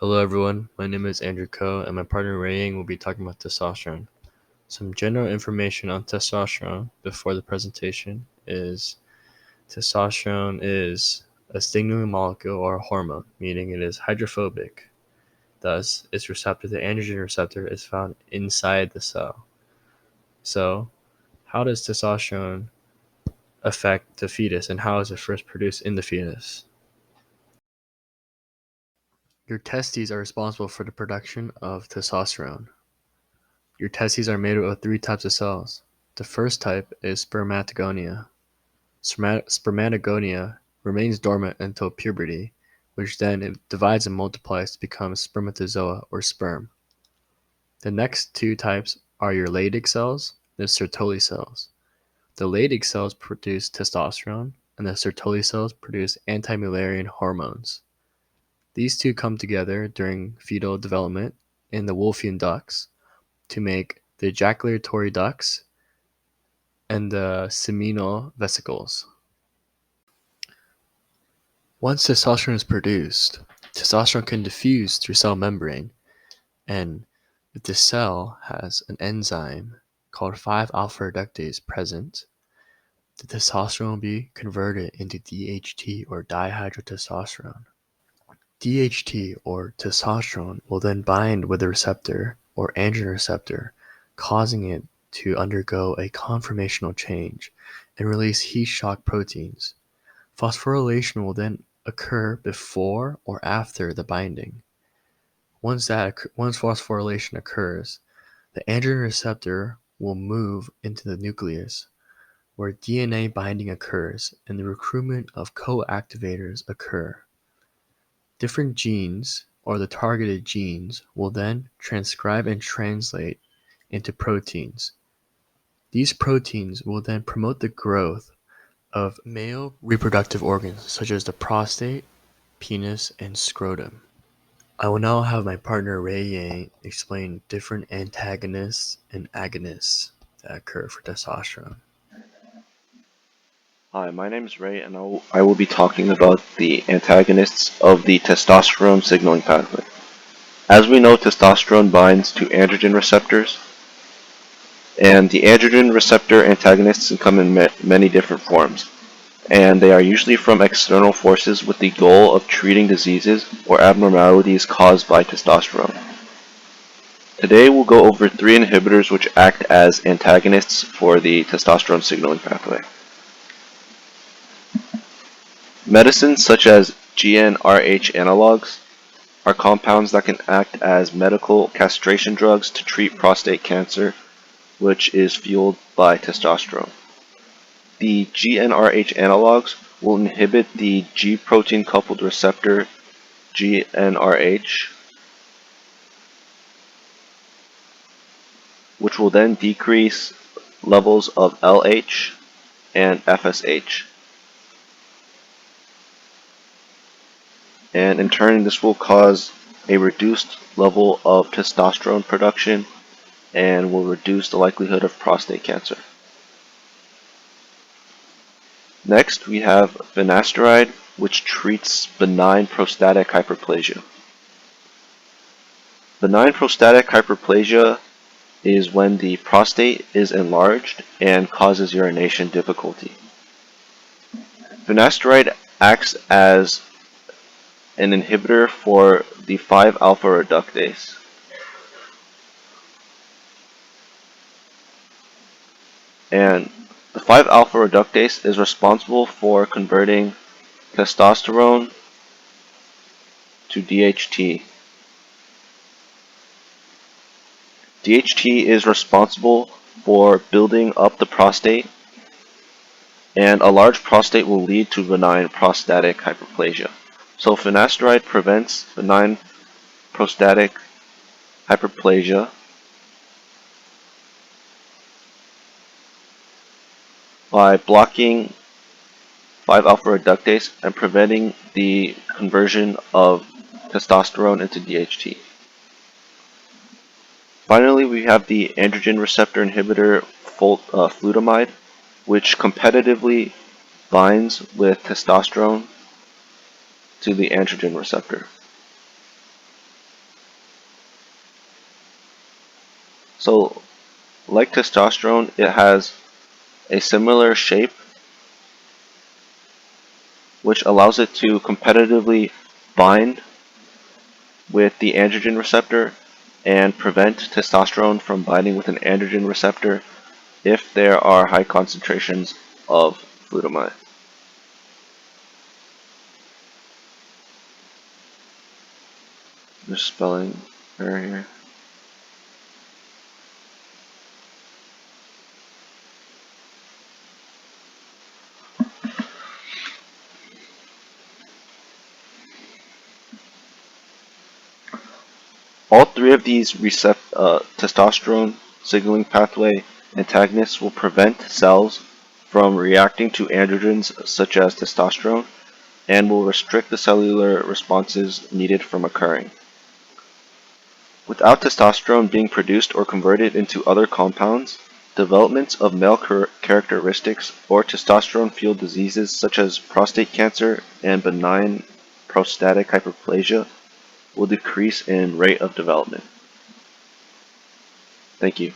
Hello everyone, my name is Andrew Ko and my partner Ray Yang will be talking about testosterone. Some general information on testosterone before the presentation is testosterone is a signaling molecule or a hormone, meaning it is hydrophobic. Thus, its receptor, the androgen receptor, is found inside the cell. So, how does testosterone affect the fetus and how is it first produced in the fetus? Your testes are responsible for the production of testosterone. Your testes are made up of three types of cells. The first type is spermatogonia. Spermatogonia remains dormant until puberty, which then it divides and multiplies to become spermatozoa or sperm. The next two types are your Latex cells and the Sertoli cells. The Latex cells produce testosterone, and the Sertoli cells produce anti-Mullerian hormones. These two come together during fetal development in the Wolffian ducts to make the ejaculatory ducts and the seminal vesicles. Once testosterone is produced, testosterone can diffuse through cell membrane, and if the cell has an enzyme called 5-alpha reductase present, the testosterone will be converted into DHT or dihydrotestosterone. DHT or testosterone will then bind with the receptor or androgen receptor, causing it to undergo a conformational change and release heat shock proteins. Phosphorylation will then occur before or after the binding. Once phosphorylation occurs, the androgen receptor will move into the nucleus, where DNA binding occurs and the recruitment of co-activators occur. Different genes, or the targeted genes, will then transcribe and translate into proteins. These proteins will then promote the growth of male reproductive organs such as the prostate, penis, and scrotum. I will now have my partner Ray Yang explain different antagonists and agonists that occur for testosterone. Hi, my name is Ray, and I will be talking about the antagonists of the testosterone signaling pathway. As we know, testosterone binds to androgen receptors, and the androgen receptor antagonists can come in many different forms, and they are usually from external forces with the goal of treating diseases or abnormalities caused by testosterone. Today we'll go over 3 inhibitors which act as antagonists for the testosterone signaling pathway. Medicines such as Gnrh analogues are compounds that can act as medical castration drugs to treat prostate cancer, which is fueled by testosterone. The Gnrh analogues will inhibit the G protein coupled receptor Gnrh, which will then decrease levels of LH and FSH. And in turn, this will cause a reduced level of testosterone production and will reduce the likelihood of prostate cancer. Next, we have Finasteride, which treats benign prostatic hyperplasia. Benign prostatic hyperplasia is when the prostate is enlarged and causes urination difficulty. Finasteride acts as an inhibitor for the 5-alpha reductase. And the 5-alpha reductase is responsible for converting testosterone to DHT. DHT is responsible for building up the prostate, and a large prostate will lead to benign prostatic hyperplasia. So finasteride prevents benign prostatic hyperplasia by blocking 5-alpha reductase and preventing the conversion of testosterone into DHT. Finally, we have the androgen receptor inhibitor Flutamide, which competitively binds with testosterone to the androgen receptor. So, like testosterone, it has a similar shape which allows it to competitively bind with the androgen receptor and prevent testosterone from binding with an androgen receptor if there are high concentrations of flutamide. There's spelling error here. All three of these testosterone signaling pathway antagonists will prevent cells from reacting to androgens such as testosterone and will restrict the cellular responses needed from occurring. Without testosterone being produced or converted into other compounds, development of male characteristics or testosterone-fueled diseases such as prostate cancer and benign prostatic hyperplasia will decrease in rate of development. Thank you.